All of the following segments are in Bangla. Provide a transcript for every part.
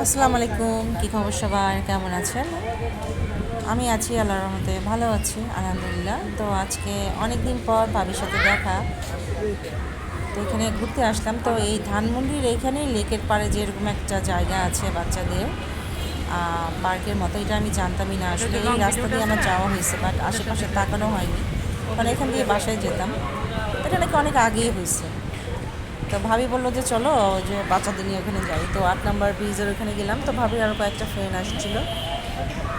আসসালামু আলাইকুম, কী খবর সবার, কেমন আছেন? আমি আছি আল্লাহর রহমতে, ভালো আছি আলহামদুলিল্লাহ। তো আজকে অনেক দিন পর ভাবির সাথে দেখা। তো এখানে ঘুরতে আসলাম। তো এই ধানমন্ডির এইখানেই লেকের পাড়ে যে এরকম একটা জায়গা আছে বাচ্চাদের পার্কের মতো, এটা আমি জানতামই না। আসলে এই রাস্তা দিয়ে আমার যাওয়া হয়েছে, বাট আশেপাশে তাকানো হয়নি, কারণ এখান দিয়ে বাসায় যেতাম। এটা নাকি অনেক আগেই হয়েছে। তো ভাবি বললো যে চলো, যে বাচ্চাদের নিয়ে ওখানে যাই। তো 8 নম্বর ব্রিজের ওখানে গেলাম। তো ভাবির আরও কয়েকটা ফ্রেন্ড আসছিল।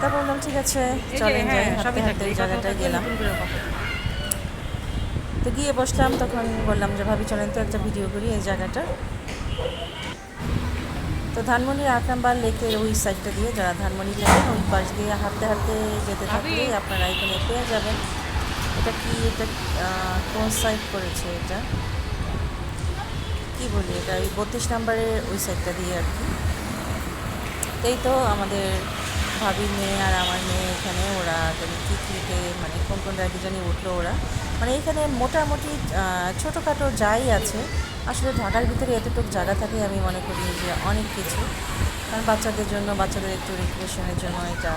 তারপর বললাম ঠিক আছে, চলেন যাই। হাঁটতে হাঁটতে এই জায়গাটায় গেলাম। তো গিয়ে বসলাম, তখন বললাম যে ভাবি চলেন তো একটা ভিডিও করি এই জায়গাটা। তো ধানমন্ডির 8 নম্বর লেকের ওই সাইডটা দিয়ে, যারা ধানমন্ডি যাবেন ওই পাশ দিয়ে হাঁটতে হাঁটতে যেতে থাকলেই আপনারা এখানে পেয়ে যাবেন। এটা কি, এটা কোন সাইড করেছে, এটা কি বলি, এটা ওই 32 নম্বরের ওই সাইডটা দিয়ে আর কি। এই তো আমাদের ভাবির মেয়ে আর আমার মেয়ে এখানে, ওরা জানি কীতে মানে কোন কোন রাইডে জানি উঠলো ওরা। মানে এখানে মোটামুটি ছোটোখাটো যাই আছে। আসলে ঢাকার ভিতরে এতটুকু জায়গা থাকে, আমি মনে করি যে অনেক কিছু। কারণ বাচ্চাদের জন্য, বাচ্চাদের একটু রিক্রিয়েশনের জন্য এটা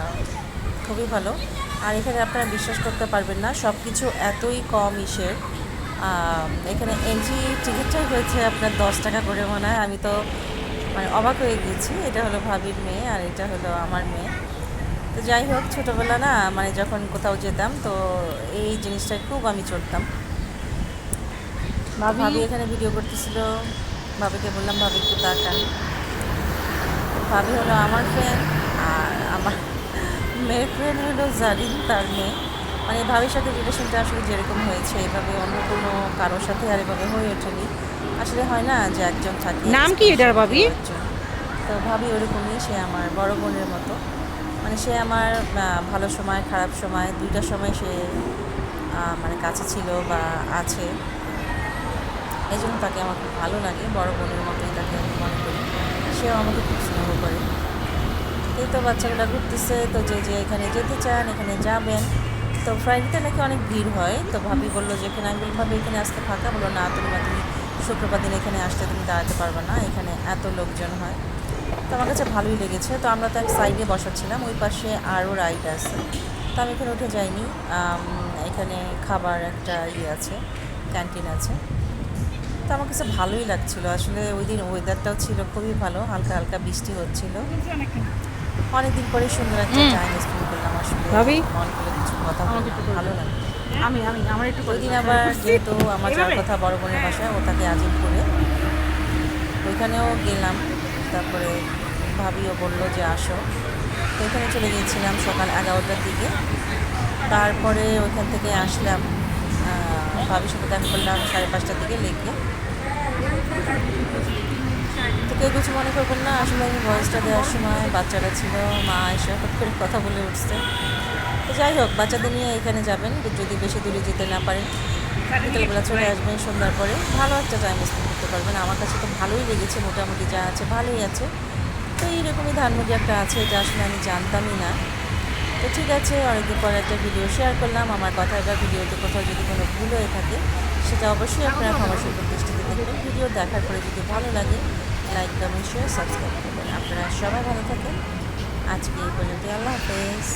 খুবই ভালো। আর এখানে আপনারা বিশ্বাস করতে পারবেন না, সব কিছু এতই কম ইসের। এখানে এন্ট্রি টিকিটটাই হয়েছে আপনার 10 টাকা করে মনে হয়। আমি তো মানে অবাক হয়ে গেছি। এটা হলো ভাবির মেয়ে আর এটা হলো আমার মেয়ে। তো যাই হোক, ছোটোবেলা না মানে যখন কোথাও যেতাম, তো এই জিনিসটায় খুব আমি চড়তাম। ভাবি এখানে ভিডিও করতেছিল। ভাবিকে বললাম ভাবি একটু তাকান। ভাবি হলো আমার ফ্রেন্ড, আর আমার মেয়ের ফ্রেন্ড হলো জারিন, তার মেয়ে। মানে ভাবির সাথে রিলেশনটা আসলে যেরকম হয়েছে, এভাবে অন্য কোনো কারোর সাথে আর এভাবে হয়ে ওঠেনি। আসলে হয় না যে একজন থাকে নাম কি এটার ভাবি? একজন। তো ভাবি ওরকমই, সে আমার বড় বোনের মতো। মানে সে আমার ভালো সময় খারাপ সময় দুইটা সময় সে মানে কাছে ছিল বা আছে। এই জন্য তাকে আমার খুব ভালো লাগে, বড় বোনের মতোই তাকে আমি মনে করি। সেও আমাকে খুব স্নেহ করে। এই তো বাচ্চাগুলো ঘুরতেছে, তো যে যে এখানে যেতে চান এখানে যাবেন। তো ফ্রাইডেতে নাকি অনেক ভিড় হয়। তো ভাবি বললো যে এখানে, আমি বললাম ভাবি এখানে আসতে ফাঁকা, বললো না তুমি শুক্রবার দিন এখানে আসতে তুমি দাঁড়াতে পারবে না, এখানে এত লোকজন হয়। তো আমার কাছে ভালোই লেগেছে। তো আমরা তো এক সাইডে বসাচ্ছিলাম, ওই পাশে আরও রাইড আছে। তো আমি এখানে উঠে যাইনি। এখানে খাবার একটা ইয়ে আছে, ক্যান্টিন আছে। তো আমার কাছে ভালোই লাগছিলো। আসলে ওই দিন ওয়েদারটাও ছিল খুবই ভালো, হালকা হালকা বৃষ্টি হচ্ছিল। অনেকদিন পরে সুন্দর একটা টাইম স্পেন্ড করলাম। আসলে ভাবি মন করে কিছু কথা বলতে ভালো লাগে। আমি আমার একটু ওই দিন আবার যেহেতু আমার যাওয়ার কথা বড় বোনের বাসায়, ও থাকে আজিমপুরে, ওইখানেও গেলাম। তারপরে ভাবিও বললো যে আসো, তো ওইখানে চলে গিয়েছিলাম সকাল 11টার দিকে। তারপরে ওইখান থেকে আসলাম, ভাবির সাথে দেখা করলাম 5:30টার দিকে লেকে। তো কেউ কিছু মনে করবেন না, আসলে আমি ভয়েসটা দেওয়ার সময় বাচ্চারা ছিল, মা এসে হঠাৎ করে কথা বলে উঠছে। তো যাই হোক, বাচ্চাদের নিয়ে এখানে যাবেন, যদি বেশি দূরে যেতে না পারেন বিকেলবেলা চলে আসবেন, সন্ধ্যার পরে ভালো একটা টাইম স্পেন্ড করতে পারবেন। আমার কাছে তো ভালোই লেগেছে, মোটামুটি যা আছে ভালোই আছে। তো এইরকমই ধানমন্ডি একটা আছে, এটা আসলে আমি জানতামই না। তো ঠিক আছে, অনেকদিন পরে একটা ভিডিও শেয়ার করলাম। আমার কথায় বা ভিডিওতে কোথাও যদি কোনো ভুল হয়ে থাকে, সেটা অবশ্যই আপনারা ক্ষমা সুন্দর দৃষ্টিতে দেখবেন। ভিডিও দেখার পরে যদি ভালো লাগে, লাইক কমেন্ট শেয়ার সাবস্ক্রাইব করবেন। আপনারা সবাই ভালো থাকেন। আজকে এই পর্যন্ত, আল্লাহ হাফেজ।